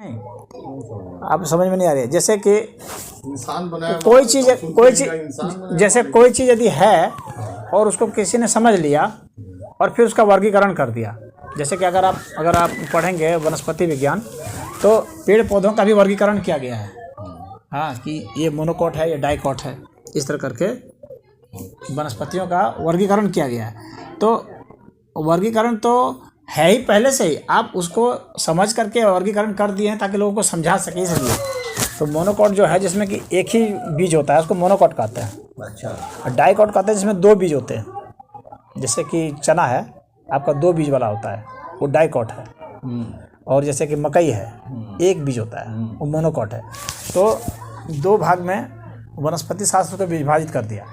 आप समझ में नहीं आ रही है। जैसे कि इंसान बनाया कोई चीज़ जैसे कोई चीज़ यदि है और उसको किसी ने समझ लिया और फिर उसका वर्गीकरण कर दिया। जैसे कि अगर आप पढ़ेंगे वनस्पति विज्ञान तो पेड़ पौधों का भी वर्गीकरण किया गया है। हाँ, कि ये मोनोकॉट है, ये डाइकॉट है, इस तरह करके वनस्पतियों का वर्गीकरण किया गया है। तो वर्गीकरण तो है ही पहले से ही, आप उसको समझ करके वर्गीकरण कर दिए हैं ताकि लोगों को समझा सके, इसलिए। तो मोनोकॉट जो है जिसमें कि एक ही बीज होता है उसको मोनोकॉट कहते हैं। अच्छा। और डाइकॉट कहते हैं जिसमें दो बीज होते हैं। जैसे कि चना है आपका दो बीज वाला होता है, वो डाइकॉट है। और जैसे कि मकई है एक बीज होता है, वो मोनोकॉट है। तो दो भाग में वनस्पति शास्त्र को विभाजित कर दिया।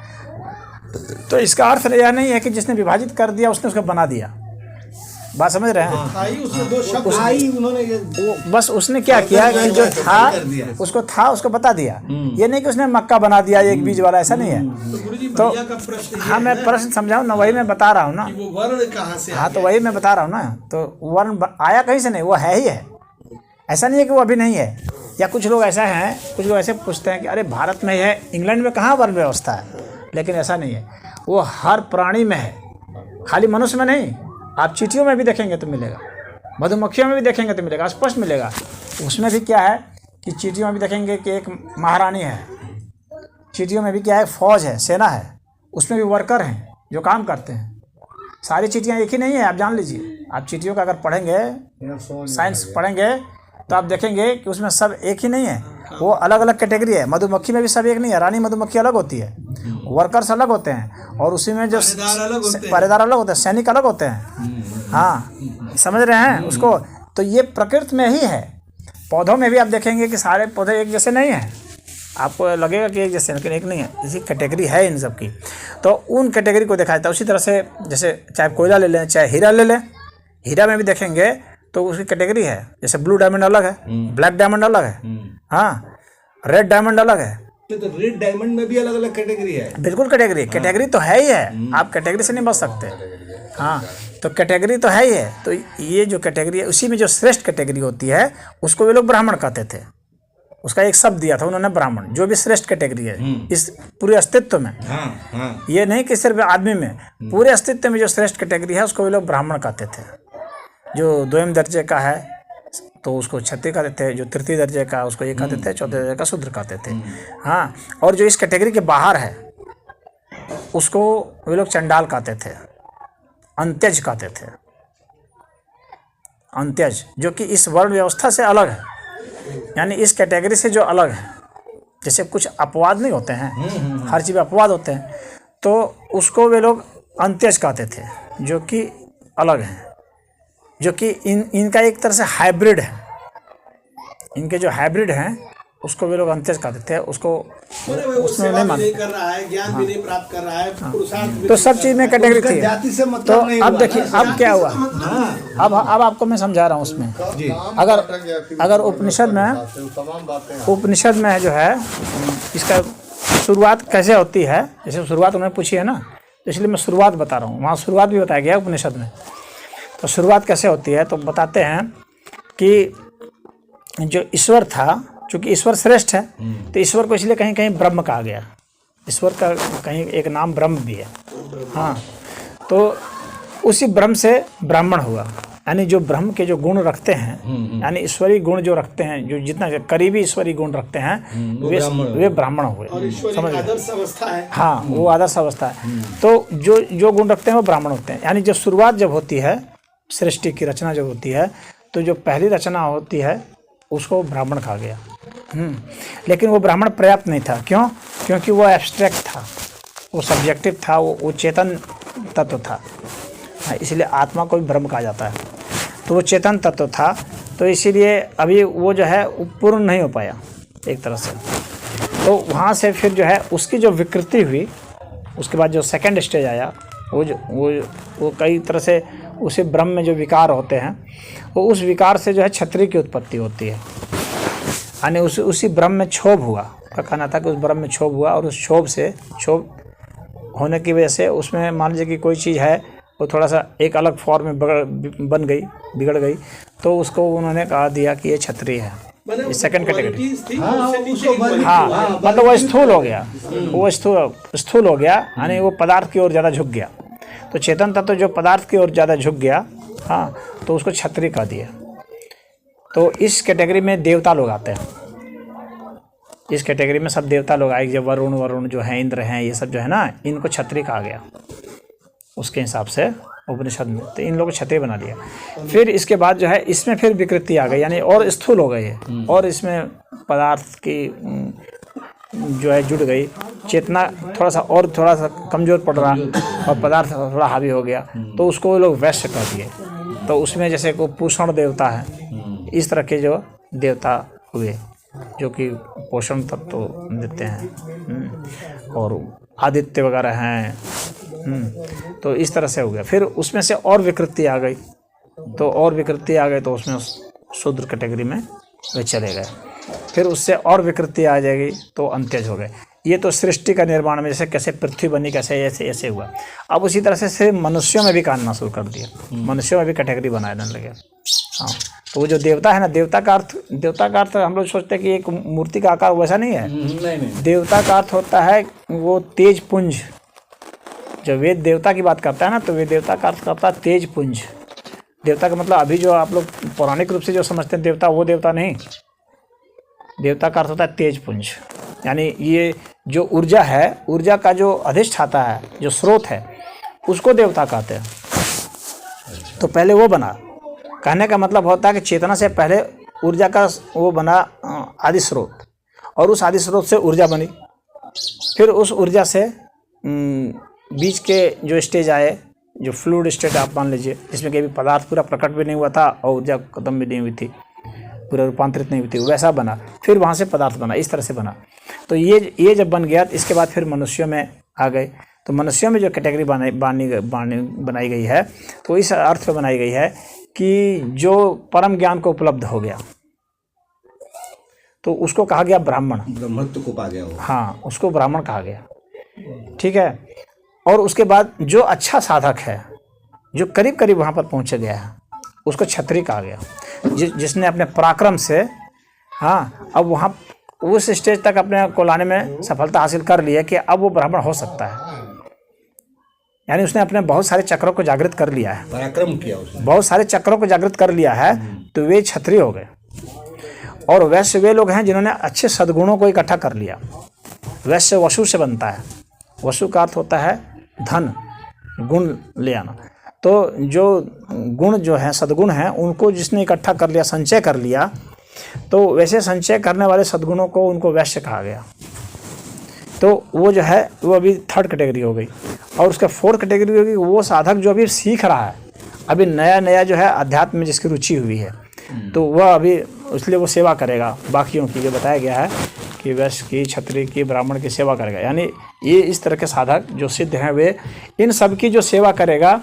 तो इसका अर्थ यह नहीं है कि जिसने विभाजित कर दिया उसने उसको बना दिया। बात समझ रहे हैं? उसने दो शब्द उन्होंने बस उसने क्या किया कि जो था उसको बता दिया। ये नहीं कि उसने मक्का बना दिया एक बीज वाला, ऐसा नहीं है। तो हाँ, मैं प्रश्न समझाऊँ ना, वही मैं बता रहा हूँ ना। वो वर्ण कहाँ से? हाँ, तो वही मैं बता रहा हूँ ना। तो वर्ण आया कहीं से नहीं, वो है ही है। ऐसा नहीं है कि वो अभी नहीं है। या कुछ लोग ऐसे पूछते हैं कि अरे भारत में है, इंग्लैंड में कहाँ वर्ण व्यवस्था है? लेकिन ऐसा नहीं है, वो हर प्राणी में है, खाली मनुष्य में नहीं। आप चींटियों में भी देखेंगे तो मिलेगा, मधुमक्खियों में भी देखेंगे तो मिलेगा, स्पष्ट मिलेगा। उसमें भी क्या है कि चींटियों में भी देखेंगे कि एक महारानी है, चींटियों में भी क्या है, फौज है, सेना है, उसमें भी वर्कर हैं जो काम करते हैं। सारी चींटियाँ एक ही नहीं है, आप जान लीजिए। आप चींटियों का अगर पढ़ेंगे, साइंस पढ़ेंगे, तो आप देखेंगे कि उसमें सब एक ही नहीं है, वो अलग अलग कैटेगरी है। मधुमक्खी में भी सब एक नहीं है, रानी मधुमक्खी अलग होती है, वर्कर्स अलग होते हैं, और उसी में जो पहरेदार अलग होते हैं, सैनिक अलग होते हैं। हाँ, समझ रहे हैं उसको? तो ये प्रकृति में ही है। पौधों में भी आप देखेंगे कि सारे पौधे एक जैसे नहीं हैं, आपको लगेगा कि एक जैसे, लेकिन एक नहीं है, इसी कैटेगरी है इन सब की। तो उन कैटेगरी को देखा जाता है। उसी तरह से जैसे चाहे कोयला ले लें, चाहे हीरा ले लें, हीरा में भी देखेंगे तो उसकी कैटेगरी है। जैसे ब्लू डायमंड अलग है, ब्लैक डायमंड अलग है, हाँ, रेड डायमंड अलग है। तो रेड डायमंड में भी अलग अलग कैटेगरी है। बिल्कुल कैटेगरी तो है ही है, आप कैटेगरी से नहीं बच सकते। हाँ, तो कैटेगरी तो है ही है। तो ये जो कैटेगरी है, उसी में जो श्रेष्ठ कैटेगरी होती है उसको वे लोग ब्राह्मण कहते थे। उसका एक शब्द दिया था उन्होंने, ब्राह्मण, जो भी श्रेष्ठ कैटेगरी है इस पूरे अस्तित्व में। ये नहीं कि सिर्फ आदमी में, पूरे अस्तित्व में जो श्रेष्ठ कैटेगरी है उसको वे लोग ब्राह्मण कहते थे। जो द्वितीय दर्जे का है तो उसको क्षत्रिय कहते थे, जो तृतीय दर्जे का उसको ये कहते थे, चौथे दर्जे का शूद्र कहते थे। हाँ, और जो इस कैटेगरी के बाहर है उसको वे लोग चंडाल कहते थे, अंत्यज कहते थे। अंत्यज जो कि इस वर्ण व्यवस्था से अलग है, यानी इस कैटेगरी से जो अलग है। जैसे कुछ अपवाद नहीं होते हैं, हर चीज़ में अपवाद होते हैं, तो उसको वे लोग अंत्यज कहते थे, जो कि अलग हैं, जो कि इनका एक तरह से हाइब्रिड है। इनके जो हाइब्रिड हैं उसको वे लोग अंत्यज कहते थे। उसको उसमें नहीं मानते, कर रहा है, ज्ञान भी नहीं प्राप्त कर रहा है, पुरुषार्थ तो सब चीज़ में कैटेगरी थी। जाति से तो मतलब नहीं अब हुआ। देखिए अब क्या हुआ। अब आपको मैं समझा रहा हूँ उसमें। अगर उपनिषद में जो है इसका शुरुआत कैसे होती है, जैसे शुरुआत उन्होंने पूछी है ना, तो इसलिए मैं शुरुआत बता रहा हूँ। वहाँ शुरुआत भी बताया गया है उपनिषद में। तो शुरुआत कैसे होती है, तो बताते हैं कि जो ईश्वर था, चूँकि ईश्वर श्रेष्ठ है, तो ईश्वर को इसलिए कहीं कहीं ब्रह्म कहा गया। ईश्वर का कहीं एक नाम ब्रह्म भी है। हाँ, तो उसी ब्रह्म से ब्राह्मण हुआ, यानी जो ब्रह्म के जो गुण रखते हैं, यानी ईश्वरीय गुण जो रखते हैं, जो जितना करीबी ईश्वरीय गुण रखते हैं, वे ब्राह्मण हुए। समझ आदर्श अवस्था है। हाँ, वो आदर्श अवस्था है। तो जो गुण रखते हैं वो ब्राह्मण होते हैं। यानी जब शुरुआत जब होती है, सृष्टि की रचना जब होती है, तो जो पहली रचना होती है उसको ब्राह्मण कहा गया। लेकिन वो ब्राह्मण पर्याप्त नहीं था। क्यों? क्योंकि वो एब्स्ट्रैक्ट था, वो सब्जेक्टिव था, वो चेतन तत्व था। इसलिए आत्मा को भी ब्रह्म कहा जाता है। तो वो चेतन तत्व था, तो इसीलिए अभी वो जो है पूर्ण नहीं हो पाया एक तरह से। तो वहाँ से फिर जो है उसकी जो विकृति हुई, उसके बाद जो सेकंड स्टेज आया, वो कई तरह से उसी ब्रह्म में जो विकार होते हैं, वो उस विकार से जो है क्षत्रिय की उत्पत्ति होती है। यानी उसी ब्रह्म में क्षोभ हुआ। का कहना था कि उस ब्रह्म में क्षोभ हुआ, और उस क्षोभ होने की वजह से उसमें मान लीजिए कि कोई चीज़ है, वो थोड़ा सा एक अलग फॉर्म में बिगड़ गई, तो उसको उन्होंने कहा दिया कि ये क्षत्रिय है, ये सेकंड कैटेगरी। हाँ, मतलब वो स्थूल हो गया, वो स्थूल हो गया, यानी वो पदार्थ की ओर ज़्यादा झुक गया। तो चेतन तत्व जो पदार्थ की ओर ज़्यादा झुक गया, हाँ, तो उसको क्षत्रिय कह दिया। तो इस कैटेगरी में देवता लोग आते हैं, इस कैटेगरी में सब देवता लोग आए, जब वरुण जो है, इंद्र हैं, ये सब जो है ना, इनको क्षत्रिय कहा गया उसके हिसाब से उपनिषद में। तो इन लोगों को क्षत्रिय बना दिया। फिर इसके बाद जो है इसमें फिर विकृति आ गई, यानी और स्थूल हो गई है, और इसमें पदार्थ की जो है जुड़ गई, चेतना थोड़ा सा कमज़ोर पड़ रहा, और पदार्थ थोड़ा हावी हो गया, तो उसको लोग वैश्य कह दिए। तो उसमें जैसे को पोषण देवता है, इस तरह के जो देवता हुए जो कि पोषण तत्व तो देते हैं, और आदित्य वगैरह हैं। तो इस तरह से हो गया। फिर उसमें से और विकृति आ गई, तो उसमें शूद्र कैटेगरी में वे चले गए। फिर उससे और विकृति आ जाएगी तो अंत्यज हो गए। ये तो सृष्टि का निर्माण में जैसे कैसे पृथ्वी बनी, कैसे ऐसे हुआ। अब उसी तरह से मनुष्यों में भी काटना शुरू कर दिया, मनुष्यों में भी कैटेगरी बनाने लगे। हाँ, तो वो जो देवता है ना, देवता का अर्थ हम लोग सोचते हैं कि एक मूर्ति का आकार, वैसा नहीं है। नहीं। देवता का अर्थ होता है वो तेज पुंज। जब वेद देवता की बात करता है ना, तो वे देवता का अर्थ करता है तेज पुंज। देवता का मतलब अभी जो आप लोग पौराणिक रूप से जो समझते हैं देवता, वो देवता नहीं। देवता का अर्थ होता है तेज पुंज, यानी ये जो ऊर्जा है, ऊर्जा का जो अधिष्ठाता है, जो स्रोत है, उसको देवता कहते हैं। तो पहले वो बना, कहने का मतलब होता है कि चेतना से पहले ऊर्जा का वो बना आदि स्रोत, और उस आदि स्रोत से ऊर्जा बनी। फिर उस ऊर्जा से बीच के जो स्टेज आए, जो फ्लूइड स्टेट आप मान लीजिए, जिसमें कभी पदार्थ पूरा प्रकट भी नहीं हुआ था और ऊर्जा खत्म भी नहीं हुई थी, पूरा रूपांतरित नहीं हुई थी, वैसा बना। फिर वहाँ से पदार्थ बना, इस तरह से बना। तो ये जब बन गया, इसके बाद फिर मनुष्यों में आ गए। तो मनुष्यों में जो कैटेगरी बनाई गई है, तो इस अर्थ में बनाई गई है कि जो परम ज्ञान को उपलब्ध हो गया, तो उसको कहा गया ब्राह्मण। ब्रह्मत्व को पा गया वो। हाँ, उसको ब्राह्मण कहा गया। ठीक है। और उसके बाद जो अच्छा साधक है, जो करीब करीब वहाँ पर पहुँच गया है, उसको क्षत्रिय कहा गया। जिसने अपने पराक्रम से, हाँ, अब वहाँ उस स्टेज तक अपने को लाने में सफलता हासिल कर ली है कि अब वो ब्राह्मण हो सकता है। यानी उसने अपने बहुत सारे चक्रों को जागृत कर लिया है, पराक्रम किया उसने, बहुत सारे चक्रों को जागृत कर लिया है, तो वे क्षत्रिय हो गए। और वैश्य वे लोग हैं जिन्होंने अच्छे सद्गुणों को इकट्ठा कर लिया। वैश्य वसु से बनता है। वसु का अर्थ होता है धन, गुण ले आना। तो जो गुण जो है, सद्गुण हैं, उनको जिसने इकट्ठा कर लिया, संचय कर लिया, तो वैसे संचय करने वाले सद्गुणों को उनको वैश्य कहा गया। तो वो जो है वो अभी थर्ड कैटेगरी हो गई। और उसका फोर्थ कैटेगरी होगी वो साधक जो अभी सीख रहा है, अभी नया जो है अध्यात्म में जिसकी रुचि हुई है, तो वह अभी इसलिए वो सेवा करेगा बाकियों की। जो बताया गया है कि वैश्य की, क्षत्रिय की, ब्राह्मण की सेवा करेगा। यानी ये इस तरह के साधक जो सिद्ध हैं, वे इन सब की जो सेवा करेगा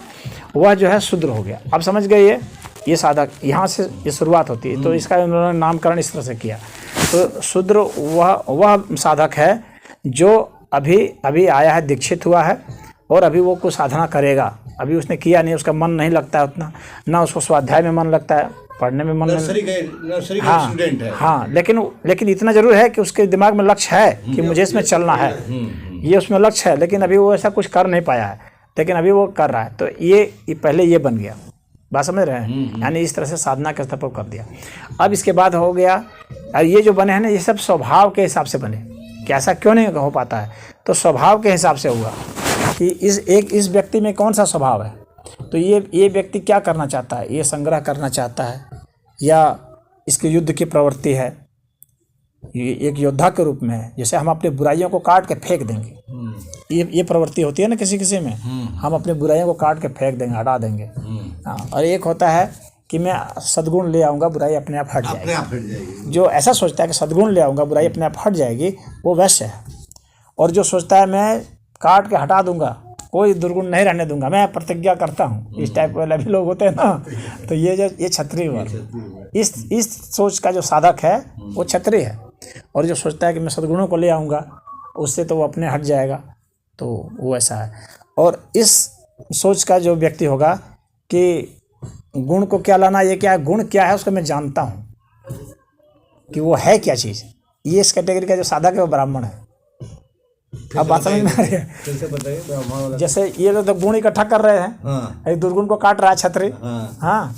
वह जो है शूद्र हो गया। अब समझ गए ये साधक, यहाँ से ये शुरुआत होती है। तो इसका उन्होंने नामकरण इस तरह से किया। तो शूद्र वह साधक है जो अभी आया है, दीक्षित हुआ है, और अभी वो कुछ साधना करेगा। अभी उसने किया नहीं, उसका मन नहीं लगता है उतना, ना उसको स्वाध्याय में मन लगता है, पढ़ने में मन नर्सरी का स्टूडेंट है। हाँ, लेकिन इतना जरूर है कि उसके दिमाग में लक्ष्य है कि मुझे इसमें चलना है, ये उसमें लक्ष्य है, लेकिन अभी वो ऐसा कुछ कर नहीं पाया है, लेकिन अभी वो कर रहा है। तो ये पहले ये बन गया। बात समझ रहे हैं? यानी इस तरह से साधना का स्तर पर कर दिया। अब इसके बाद हो गया, और ये जो बने हैं ना, ये सब स्वभाव के हिसाब से बने। कि ऐसा क्यों नहीं हो पाता है? तो स्वभाव के हिसाब से हुआ कि इस व्यक्ति में कौन सा स्वभाव है। तो ये व्यक्ति क्या करना चाहता है, ये संग्रह करना चाहता है, या इसकी युद्ध की प्रवृत्ति है, ये एक योद्धा के रूप में है। जैसे हम अपनी बुराइयों को काट के फेंक देंगे, ये प्रवृत्ति होती है ना किसी में, हम अपनी बुराइयों को काट के फेंक देंगे, हटा देंगे। हाँ, और एक होता है कि मैं सद्गुण ले आऊँगा, बुराई अपने आप हट जाएगी। जो ऐसा सोचता है कि सद्गुण ले आऊँगा, बुराई अपने आप हट जाएगी, वो वैश्य है। और जो सोचता है मैं काट के हटा दूंगा, कोई दुर्गुण नहीं रहने दूंगा, मैं प्रतिज्ञा करता हूँ, इस टाइप वाले भी लोग होते हैं ना, तो ये क्षत्रिय हुआ। इस सोच का जो साधक है वो क्षत्रिय है। और जो सोचता है कि मैं सद्गुणों को ले आऊँगा, उससे तो वो अपने हट जाएगा, तो वो ऐसा है। और इस सोच का जो व्यक्ति होगा कि गुण को क्या लाना, ये क्या है, गुण क्या है उसको मैं जानता हूँ कि वो है क्या चीज़, ये इस कैटेगरी का जो साधक है वो ब्राह्मण है। अब बात समझ में आ रही है? कैसे बताइए ब्राह्मण वाला? जैसे ये लोग तो गुण इकट्ठा कर रहे हैं, हाँ एक दुर्गुण को काट रहा है छत्री, हाँ हाँ,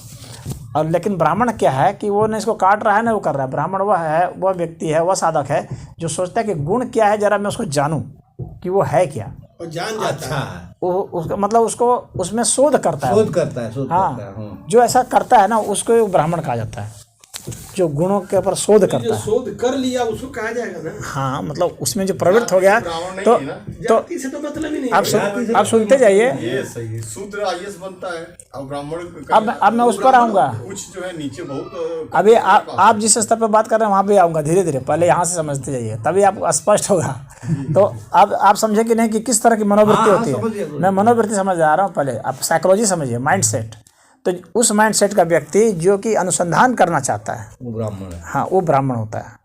और लेकिन ब्राह्मण क्या है कि वो न इसको काट रहा है ना वो कर रहा है। ब्राह्मण वह है, वह व्यक्ति है, वह साधक है जो सोचता है कि गुण क्या है, जरा मैं उसको जानूं कि वो है क्या, और जान जाता अच्छा है। वो उसका मतलब उसको उसमें शोध करता है। शोध करता है, शोध हाँ, करता है। हाँ। जो ऐसा करता है ना उसको ब्राह्मण कहा जाता है, जो गुणों के ऊपर शोध जो करता है। शोध कर लिया उसको कहा जाएगा ना। हाँ, मतलब उसमें जो प्रवृत्त हो गया तो जाति से तो मतलब ही नहीं है। आप सुनते जाइए। ये सही है, शूद्र आईएएस बनता है और ब्राह्मण अब मैं उस पर आऊँगा। उच्च जो है नीचे बहुत अभी आप जिस स्तर पर बात कर रहे हैं वहाँ पे आऊँगा धीरे धीरे, पहले यहाँ से समझते जाइए तभी आप स्पष्ट होगा। तो अब आप समझे कि नहीं कि किस तरह की मनोवृत्ति होती है। मैं मनोवृत्ति समझ आ रहा हूँ, पहले आप साइकोलॉजी समझिए, माइंड सेट। तो उस माइंड सेट का व्यक्ति जो कि अनुसंधान करना चाहता है, वो ब्राह्मण है। हाँ, वो ब्राह्मण होता है।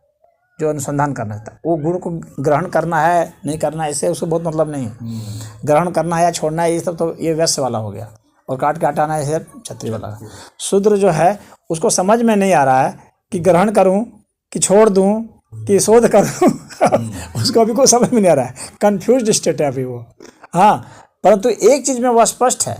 जो अनुसंधान करना चाहता है, वो गुण को ग्रहण करना है नहीं करना है इससे उसको बहुत मतलब नहीं है। ग्रहण करना है या छोड़ना है ये सब तो ये वैश्य वाला हो गया, और काट के हटाना है सिर्फ क्षत्रिय वाला। शूद्र जो है उसको समझ में नहीं आ रहा है कि ग्रहण करूं कि छोड़ दूं कि शोध करूं उसको अभी कोई समझ में नहीं आ रहा है, कंफ्यूज्ड स्टेट है अभी वो। हाँ, परंतु एक चीज़ में वो स्पष्ट है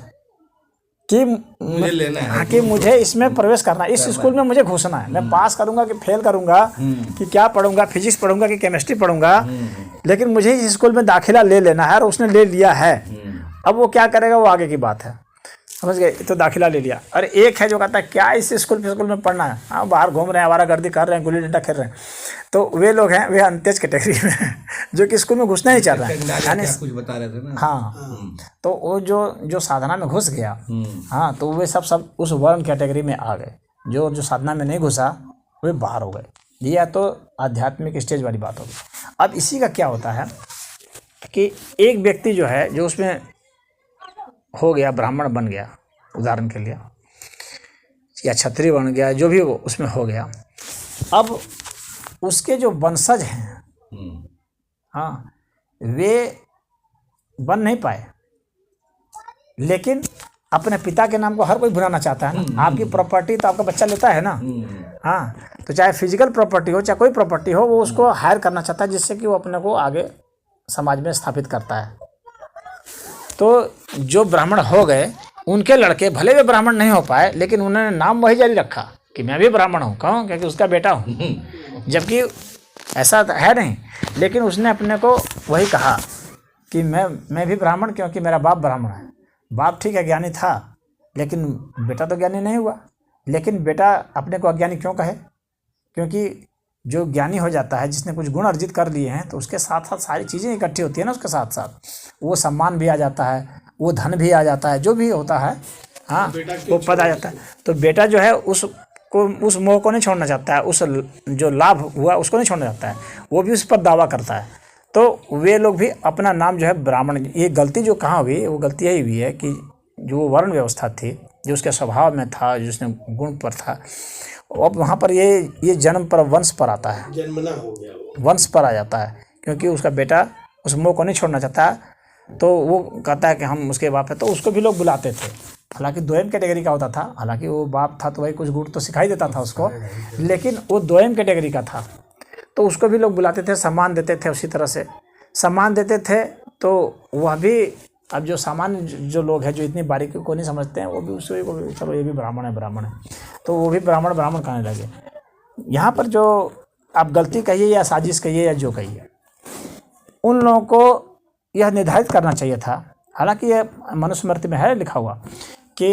कि मुझे लेना है, हाँ, कि मुझे इसमें प्रवेश करना है, इस स्कूल में मुझे घुसना है। मैं पास करूंगा कि फेल करूंगा कि क्या पढ़ूंगा, फिजिक्स पढ़ूंगा कि केमिस्ट्री पढ़ूंगा, लेकिन मुझे इस स्कूल में दाखिला ले लेना है और उसने ले लिया है। अब वो क्या करेगा वो आगे की बात है, समझ गए? तो दाखिला ले लिया। और एक है जो कहता है क्या इस स्कूल में पढ़ना है, हाँ, बाहर घूम रहे हैं, आवारागर्दी कर रहे हैं, गुल्ली डंडा खेल रहे हैं। तो वे लोग हैं, वे अंत्यज कैटेगरी में हैं जो कि स्कूल में घुसना ही चाह रहे हैं। यानी कुछ बता रहे थे ना। हाँ, तो वो जो साधना में घुस गया, हाँ, तो वे सब उस वर्ण कैटेगरी में आ गए। जो साधना में नहीं घुसा वे बाहर हो गए। ये तो आध्यात्मिक स्टेज वाली बात होगी। अब इसी का क्या होता है कि एक व्यक्ति जो है जो उसमें हो गया, ब्राह्मण बन गया उदाहरण के लिए, या क्षत्रिय बन गया, जो भी वो उसमें हो गया। अब उसके जो वंशज हैं, हाँ, वे बन नहीं पाए, लेकिन अपने पिता के नाम को हर कोई भुलाना चाहता है ना। आपकी प्रॉपर्टी तो आपका बच्चा लेता है ना, हाँ, तो चाहे फिजिकल प्रॉपर्टी हो चाहे कोई प्रॉपर्टी हो, वो उसको हायर करना चाहता है जिससे कि वो अपने को आगे समाज में स्थापित करता है। तो जो ब्राह्मण हो गए उनके लड़के भले वे ब्राह्मण नहीं हो पाए, लेकिन उन्होंने नाम वही जारी रखा कि मैं भी ब्राह्मण हूँ। क्यों? क्योंकि उसका बेटा हूँ, जबकि ऐसा है नहीं, लेकिन उसने अपने को वही कहा कि मैं भी ब्राह्मण, क्योंकि मेरा बाप ब्राह्मण है। बाप ठीक है ज्ञानी था, लेकिन बेटा तो ज्ञानी नहीं हुआ। लेकिन बेटा अपने को अज्ञानी क्यों कहे? क्योंकि जो ज्ञानी हो जाता है, जिसने कुछ गुण अर्जित कर लिए हैं, तो उसके साथ साथ सारी चीज़ें इकट्ठी होती है ना, उसके साथ साथ वो सम्मान भी आ जाता है, वो धन भी आ जाता है, जो भी होता है, हाँ, वो पद आ जाता है। तो बेटा जो है उस मोह को नहीं छोड़ना चाहता है, उस जो लाभ हुआ उसको नहीं छोड़ना चाहता है, वो भी उस पर दावा करता है। तो वे लोग भी अपना नाम जो है ब्राह्मण, ये गलती जो कहाँ हुई, वो गलती यही हुई है कि जो वर्ण व्यवस्था थी, जो उसके स्वभाव में था, जिसने गुण पर था, अब वहाँ पर ये जन्म पर वंश पर आता है, जन्मना हो गया वो, वंश पर आ जाता है, क्योंकि उसका बेटा उस मोह को नहीं छोड़ना चाहता। तो वो कहता है कि हम उसके बाप है, तो उसको भी लोग बुलाते थे। हालांकि द्वयम कैटेगरी का होता था, हालांकि वो बाप था तो भाई कुछ गुण तो सिखाई देता था उसको, लेकिन वो द्वयम कैटेगरी का था, तो उसको भी लोग बुलाते थे, सम्मान देते थे। उसी तरह से सम्मान देते थे, तो वह भी, अब जो सामान्य जो लोग हैं जो इतनी बारीकी को नहीं समझते हैं, वो भी उससे चलो ये भी ब्राह्मण है, तो वो भी ब्राह्मण कहने लगे। यहाँ पर जो आप गलती कहिए या साजिश कहिए या जो कहिए, उन लोगों को यह निर्धारित करना चाहिए था। हालांकि ये मनुस्मृति में है लिखा हुआ कि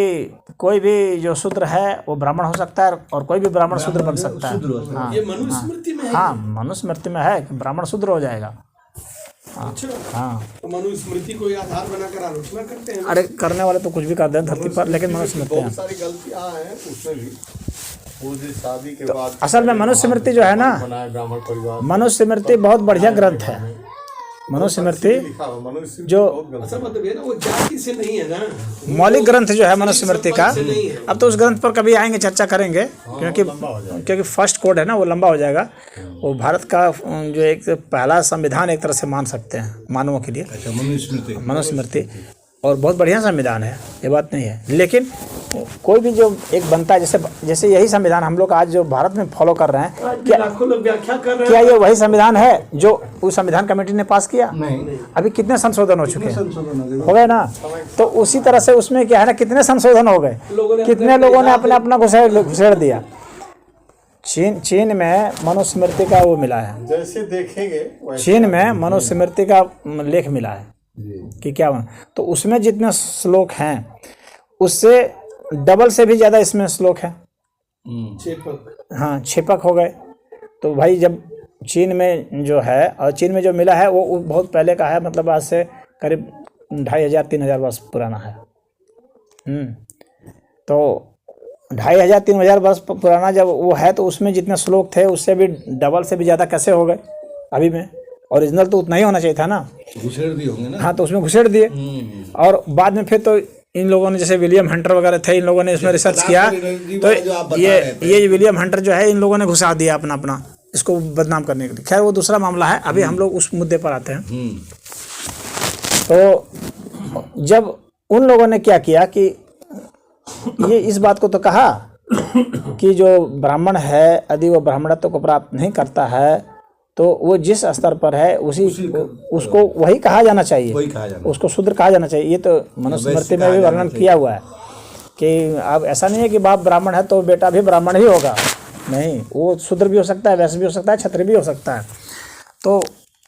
कोई भी जो शूद्र है वो ब्राह्मण हो सकता है, और कोई भी ब्राह्मण शूद्र बन सकता है। हाँ, ये मनुस्मृति में है। हाँ, मनुस्मृति में है कि ब्राह्मण शूद्र हो जाएगा। अच्छा, हाँ, तो मनुस्मृति को आधार बनाकर आलोचना करते हैं। अरे करने वाले तो कुछ भी कर दें धरती पर, लेकिन मनुस्मृति बहुत सारी गलतियां हैं उसमें भी। वो जो शादी के बाद असल में मनुस्मृति जो है ना, बनाए ब्राह्मण परिवार, मनुस्मृति बहुत बढ़िया ग्रंथ है। मनुस्मृति लिखा हुआ मनुस्मृति जो बहुत गलत ऐसा मतलब है ना, वो जाति से नहीं है ना, मौलिक ग्रंथ जो है मनुस्मृति का। नहीं है। अब तो उस ग्रंथ पर कभी आएंगे, चर्चा करेंगे, क्योंकि फर्स्ट कोड है ना, वो लंबा हो जाएगा। वो भारत का जो एक पहला संविधान एक तरह से मान सकते हैं मानवों के लिए, अच्छा, मनुस्मृति। मनुस्मृति। और बहुत बढ़िया संविधान है, ये बात नहीं है। लेकिन कोई भी जो एक बनता है, जैसे यही संविधान हम लोग आज जो भारत में फॉलो कर रहे हैं, आज भी लाखों लोग व्याख्या कर रहे क्या ये वही संविधान है जो उस संविधान कमेटी ने पास किया? नहीं, अभी कितने संशोधन हो चुके हैं? संशोधन हो गए ना। तो उसी तरह से उसमें क्या है ना, कितने संशोधन हो गए, कितने लोगों ने अपना अपना घुसेड़ दिया। चीन में मनुस्मृति का वो मिला है, जैसे देखेंगे वैसे चीन में मनुस्मृति का लेख मिला है कि क्या बना, तो उसमें जितने श्लोक हैं उससे डबल से भी ज़्यादा इसमें श्लोक है। चेपक। हाँ, छेपक हो गए। तो भाई जब चीन में जो है, और चीन में जो मिला है वो बहुत पहले का है, मतलब आज से करीब 2500-3000 वर्ष पुराना है। तो 2500-3000 वर्ष पुराना जब वो है, तो उसमें जितने श्लोक थे उससे भी डबल से भी ज़्यादा कैसे हो गए अभी में? ओरिजिनल तो उतना ही होना चाहिए था ना। घुसेड़ दिए होंगे ना। हाँ, तो उसमें घुसेड़ दिए। और बाद में फिर तो इन लोगों ने, जैसे विलियम हंटर वगैरह थे, इन लोगों ने इसमें रिसर्च किया, तो ये विलियम हंटर जो है इन लोगों ने घुसा दिया अपना इसको बदनाम करने के लिए। खैर वो दूसरा मामला है, अभी हम लोग उस मुद्दे पर आते हैं। तो जब उन लोगों ने क्या किया कि ये इस बात को तो कहा कि जो ब्राह्मण है यदि वो ब्राह्मणत्व को प्राप्त नहीं करता है तो वो जिस स्तर पर है उसको वही कहा जाना चाहिए, उसको शूद्र कहा जाना चाहिए। ये तो मनुस्मृति में भी वर्णन किया हुआ है कि अब ऐसा नहीं है कि बाप ब्राह्मण है तो बेटा भी ब्राह्मण ही होगा, नहीं, वो शूद्र भी हो सकता है, वैश्य भी हो सकता है, क्षत्रिय भी हो सकता है। तो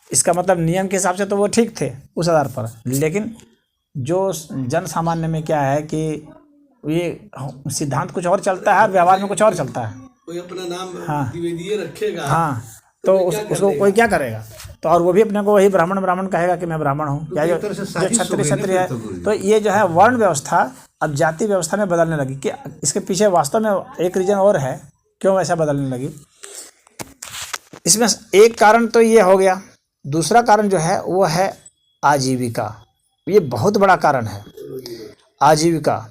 इसका मतलब नियम के हिसाब से तो वो ठीक थे उस आधार पर। लेकिन जो जन सामान्य में क्या है कि ये सिद्धांत कुछ और चलता है, व्यवहार में कुछ और चलता है। कोई अपना नाम द्विवेदीय रखेगा, हाँ, तो उसको कोई क्या करेगा? तो और वो भी अपने को वही ब्राह्मण कहेगा कि मैं ब्राह्मण हूँ, या जो क्षत्रिय है। तो ये जो है वर्ण व्यवस्था अब जाति व्यवस्था में बदलने लगी। कि इसके पीछे वास्तव में एक रीजन और है क्यों ऐसा बदलने लगी। इसमें एक कारण तो ये हो गया, दूसरा कारण जो है वो है आजीविका। ये बहुत बड़ा कारण है आजीविका।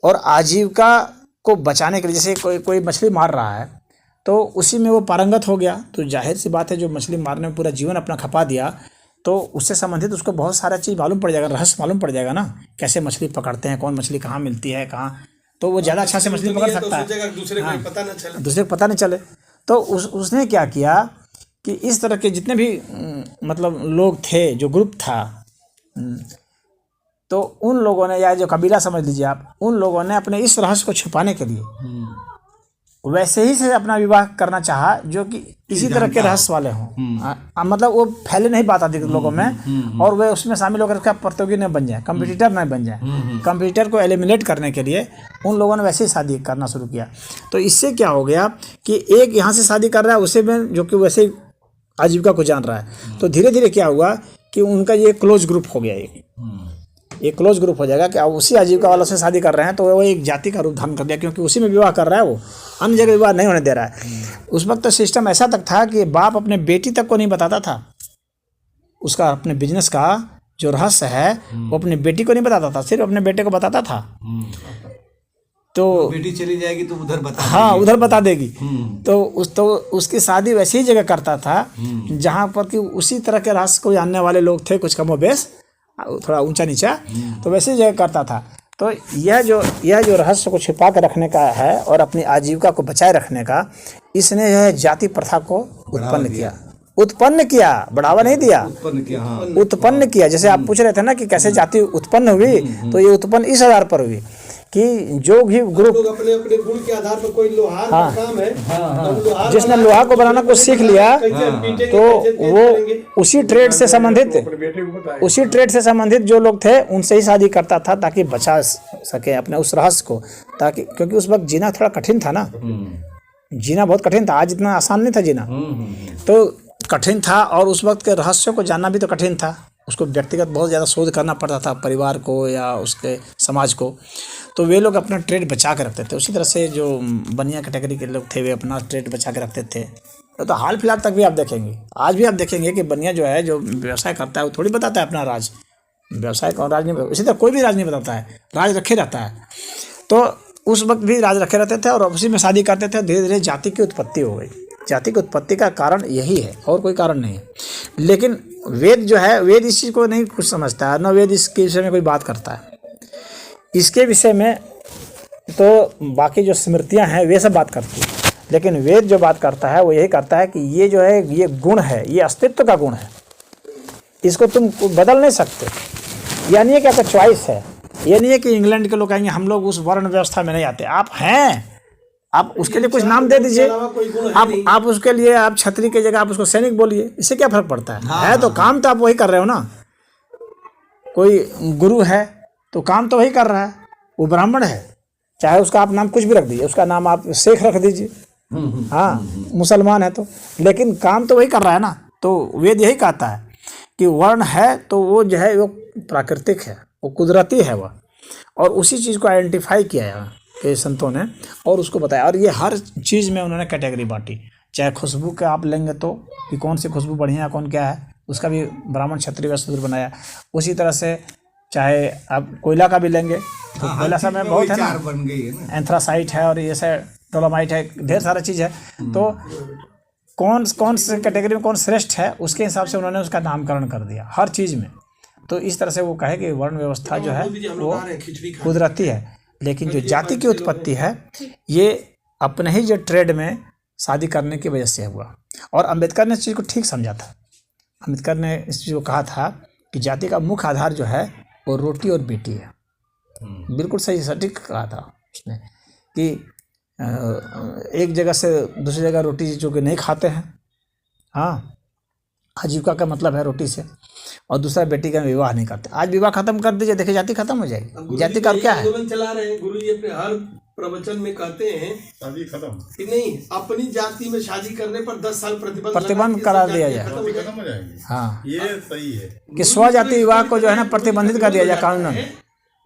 और आजीविका को बचाने के लिए, जैसे कोई मछली मार रहा है तो उसी में वो पारंगत हो गया, तो जाहिर सी बात है जो मछली मारने में पूरा जीवन अपना खपा दिया तो उससे संबंधित उसको बहुत सारा चीज़ मालूम पड़ जाएगा, रहस्य मालूम पड़ जाएगा ना, कैसे मछली पकड़ते हैं, कौन मछली कहाँ मिलती है, कहाँ, तो वो ज़्यादा अच्छा से मछली पकड़ सकता है, दूसरे को पता नहीं चले। तो उसने क्या किया कि इस तरह के जितने भी मतलब लोग थे, जो ग्रुप था, तो उन लोगों ने, या जो कबीला समझ लीजिए आप, उन लोगों ने अपने इस रहस्य को छुपाने के लिए वैसे ही से अपना विवाह करना चाहा जो कि इसी तरह के रहस्य वाले हों। मतलब वो फैले नहीं बात आती लोगों में, और वे उसमें शामिल होकर उसका प्रतियोगी न बन जाए, कंपटीटर न बन जाए। कंपटीटर को एलिमिनेट करने के लिए उन लोगों ने वैसे ही शादी करना शुरू किया। तो इससे क्या हो गया कि एक यहाँ से शादी कर रहा है उसे में, जो कि वैसे ही आजीविका को जान रहा है, तो धीरे धीरे क्या हुआ कि उनका ये क्लोज ग्रुप हो गया, एक क्लोज ग्रुप हो जाएगा कि अब उसी आजीविका वालों से शादी कर रहे हैं तो वो एक जाति का रूप धारण कर दिया, क्योंकि उसी में विवाह कर रहा है, वो अन्य जगह विवाह नहीं होने दे रहा है। उस वक्त तो सिस्टम ऐसा तक था कि बाप अपने बेटी तक को नहीं बताता था, उसका अपने बिजनेस का जो रहस्य है वो अपनी बेटी को नहीं बताता था, सिर्फ अपने बेटे को बताता था। तो बेटी चली जाएगी तो उधर बता, हाँ, उधर बता देगी। तो उसकी शादी वैसी ही जगह करता था जहाँ पर कि उसी तरह के रहस्य को जानने वाले लोग थे, कुछ कमोबेश थोड़ा ऊंचा नीचा, तो वैसे जगह करता था। तो यह जो रहस्य को छिपा कर रखने का है और अपनी आजीविका को बचाए रखने का, इसने यह जाति प्रथा को उत्पन्न किया, बढ़ावा नहीं दिया, उत्पन्न किया। जैसे आप पूछ रहे थे ना कि कैसे जाति उत्पन्न हुई, तो ये उत्पन्न इस आधार पर हुई कि जो भी ग्रुप अपने अपने गुण के आधार पर, कोई लोहार का काम है, जिसने लोहा को बनाना को सीख लिया तो वो उसी ट्रेड से संबंधित जो लोग थे उनसे ही शादी करता था ताकि बचा सके अपने उस रहस्य को, ताकि, क्योंकि उस वक्त जीना थोड़ा कठिन था ना, जीना बहुत कठिन था, आज इतना आसान नहीं था जीना, तो कठिन था। और उस वक्त के रहस्यों को जानना भी तो कठिन था, उसको व्यक्तिगत बहुत ज़्यादा शोध करना पड़ता था, परिवार को या उसके समाज को। तो वे लोग अपना ट्रेड बचा के रखते थे। उसी तरह से जो बनिया कैटेगरी के लोग थे वे अपना ट्रेड बचा के रखते थे। तो हाल फिलहाल तक भी आप देखेंगे, आज भी आप देखेंगे कि बनिया जो है, जो व्यवसाय करता है, वो थोड़ी बताता है अपना राज, व्यवसाय का राज नहीं, इसी तरह कोई भी राज नहीं बताता है, राज रखे रहता है। तो उस वक्त भी राज रखे रहते थे और उसी में शादी करते थे। धीरे धीरे जाति की उत्पत्ति हो गई। जाति की उत्पत्ति का कारण यही है और कोई कारण नहीं है। लेकिन वेद जो है, वेद इस चीज़ को नहीं कुछ समझता है, न वेद इसके विषय में कोई बात करता है। इसके विषय में तो बाकी जो स्मृतियाँ हैं वे सब बात करती हैं, लेकिन वेद जो बात करता है वो यही करता है कि ये जो है ये गुण है, ये अस्तित्व का गुण है, इसको तुम बदल नहीं सकते। यह नहीं है कि आपका चॉइस है, ये नहीं है कि इंग्लैंड के लोग कहेंगे हम लोग उस वर्ण व्यवस्था में नहीं आते। आप हैं, आप उसके लिए कुछ नाम दे दीजिए, आप उसके लिए आप छतरी की जगह आप उसको सैनिक बोलिए, इससे क्या फर्क पड़ता है? है तो काम तो आप वही कर रहे हो ना। कोई गुरु है तो काम तो वही कर रहा है, वो ब्राह्मण है, चाहे उसका आप नाम कुछ भी रख दीजिए, उसका नाम आप शेख रख दीजिए, हाँ मुसलमान है तो, लेकिन काम तो वही कर रहा है ना। तो वेद यही कहता है कि वर्ण है तो वो जो है वो प्राकृतिक है, वो कुदरती है वह, और उसी चीज़ को आइडेंटिफाई किया है के संतों ने और उसको बताया। और ये हर चीज़ में उन्होंने कैटेगरी बांटी, चाहे खुशबू के आप लेंगे तो कि कौन सी खुशबू बढ़िया है कौन क्या है, उसका भी ब्राह्मण क्षत्रिय व शूद्र बनाया। उसी तरह से चाहे आप कोयला का भी लेंगे तो कोयला सब में बहुत है ना, बन गई है ना, एंथ्रासाइट है और ये सब डोलोमाइट है, ढेर सारा चीज़ है। तो कौन से कैटेगरी में कौन श्रेष्ठ है उसके हिसाब से उन्होंने उसका नामकरण कर दिया हर चीज़ में। तो इस तरह से वो कहे कि वर्ण व्यवस्था जो है वो कुदरती है, लेकिन जो जाति की उत्पत्ति है ये अपने ही जो ट्रेड में शादी करने की वजह से हुआ। और अम्बेडकर ने इस चीज़ को ठीक समझा था। अम्बेडकर ने इस चीज़ को कहा था कि जाति का मुख्य आधार जो है वो रोटी और बेटी है। बिल्कुल सही सटीक कहा था उसने कि एक जगह से दूसरी जगह रोटी जो कि नहीं खाते हैं, हाँ आजीविका का मतलब है रोटी से, और दूसरा बेटी का विवाह नहीं करते। आज विवाह खत्म कर दीजिए, देखिए जाति खत्म हो जाएगी। जाति का क्या है? आंदोलन चला रहे हैं गुरु जी, अपने हर प्रवचन में कहते हैं शादी खत्म कि नहीं, अपनी जाति में शादी करने पर 10 साल प्रतिबंध करा दिया जाए। खत्म हो जाएगी। हाँ ये सही है कि स्वजाति विवाह को जो है ना प्रतिबंधित कर दिया जाए कानूनन।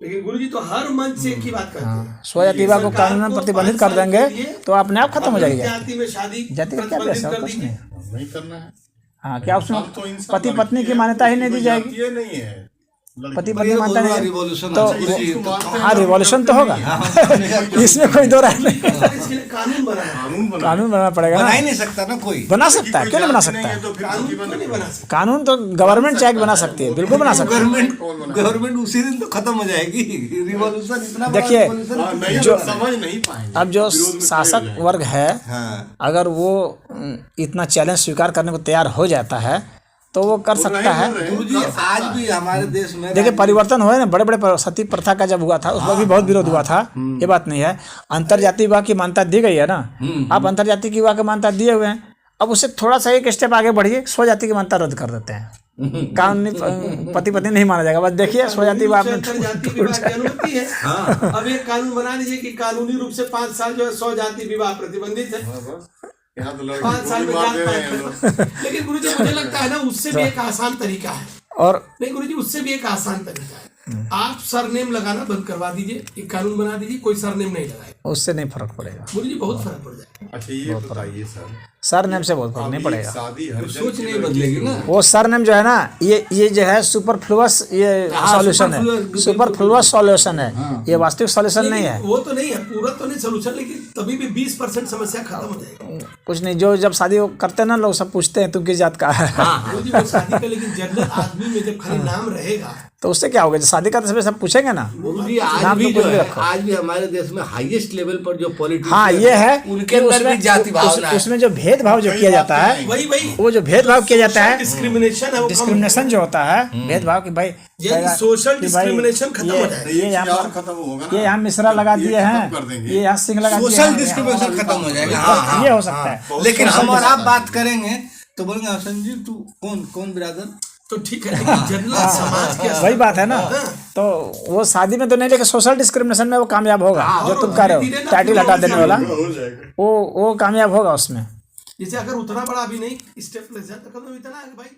लेकिन गुरु जी तो हर मंच से एक ही बात करते हैं, स्वजाति विवाह को कानूनन प्रतिबंधित कर देंगे तो अपने आप खत्म हो जाएगी जाति में शादी जाति का क्या पैसा कुछ नहीं। नहीं करना है। हाँ क्या उसमें तो इंसान पति पत्नी की मान्यता ही नहीं दी जाएगी, ये नहीं है पति पत्नी मानता नहीं रिवॉल्यूशन तो हाँ रिवॉल्यूशन तो होगा इसमें कोई दो राय नहीं। इसके लिए कानून बना है, कानून बनाना पड़ेगा बना ना, ही नहीं सकता ना कोई। बना सकता है, क्यों नहीं बना सकता है? तो फिर कानून जीवन क्यों नहीं बना सकते? कानून तो गवर्नमेंट चाहे बना सकती है, बिल्कुल बना सकती है। गवर्नमेंट उसी दिन तो खत्म हो जाएगी। रिवॉल्यूशन इतना बड़ा देखिए, revolution नहीं जो- समझ नहीं पाएंगे। अब जो शासक वर्ग है हाँ अगर वो इतना चैलेंज स्वीकार करने को तैयार हो जाता है तो वो कर सकता है। गुरु जी आज भी हमारे देश में देखिए परिवर्तन हुए ना, बड़े बड़े सती प्रथा का जब हुआ था उसमें भी बहुत विरोध हुआ था, ये बात नहीं है। अंतरजातीय विवाह की मान्यता दी गई है ना, आप अंतरजातीय की विवाह की मान्यता दिए हुए हैं, अब उससे थोड़ा सा एक स्टेप आगे बढ़िए, स्वजाति की मान्यता रद्द कर देते हैं। कानूनी पति पत्नी नहीं माना जाएगा, बस देखिए स्वजाति विवाह में जाति विवाह की अनुमति है। अब एक कानून बना दीजिए कि कानूनी रूप से 5 साल जो है स्वजाति विवाह प्रतिबंधित है, यहाँ तो 5 साल में मार जात दे रहे हैं हम लोग। पात। लेकिन गुरु जी मुझे लगता है ना उससे भी एक आसान तरीका है। और नहीं गुरु जी उससे भी एक आसान तरीका है, आप सरनेम लगाना बंद करवा दीजिए, एक कानून बना दीजिए कोई सरनेम नहीं लगाए, उससे नहीं फर्क पड़ेगा। गुरु जी बहुत फर्क पड़ जाएगा। अच्छा ये बताइए सर, सर नेम से बहुत फर्क नहीं पड़ेगा। शादी हर जन सोच की नहीं लड़की बदलेगी की ना। वो सर नेम जो है ना ये जो है सुपरफ्लुअस ये सॉल्यूशन है, सुपरफ्लुअस सॉल्यूशन है, ये वास्तविक सॉल्यूशन नहीं है। वो तो नहीं है पूरा तो नहीं सोल्यूशन, लेकिन तभी भी 20% समस्या खत्म हो जाएगी। कुछ नहीं, जो जब शादी करते हैं ना लोग सब पूछते हैं तुम किस जात का है, गुरु जी वो शादी का, लेकिन जनरल आदमी में जब खाली नाम रहेगा तो उससे क्या होगा? जब शादी करते समय सब पूछेंगे ना। गुरु जी आज नाम भी तो जो कुछ भी है रखो। आज भी हमारे देश में हाईएस्ट लेवल पर जो पॉलिटिक्स हाँ ये है उनके कि अंदर उसमें भी जाति भावना है। उसमें जो भेदभाव जो किया जाता है, वही वो जो भेदभाव किया जाता है, डिस्क्रिमिनेशन है वो कम डिस्क्रिमिनेशन जो होता है, भेदभाव कि भाई ये सोशल कि भाई डिस्क्रिमिनेशन खत्म हो जाएगा। ये ये यहाँ और खत्म होगा ना, ये यहाँ मिश्रा लगा दिए हैं, खत्म कर देंगे। ये यहाँ सिंह लगा दिए सोशल हैं, डिस्क्रिमिनेशन खत्म हो जाएगा। हाँ, हाँ ये हो सकता है। लेकिन हम और आप बात करेंगे तो बोलेंगे संजीव तू कौन बिरादर, तो ठीक है, लेकिन जनरल समाज के वही बात है ना। तो वो शादी में तो नहीं, लेकिन सोशल डिस्क्रिमिनेशन में वो कामयाब होगा। जो तुम कर रहे हो टाइटल हटा देने वाला, हो जाएगा। वो कामयाब होगा उसमें। जैसे अगर उतना बड़ा अभी नहीं स्टेप ले जाए तो कदम इतना है कि भाई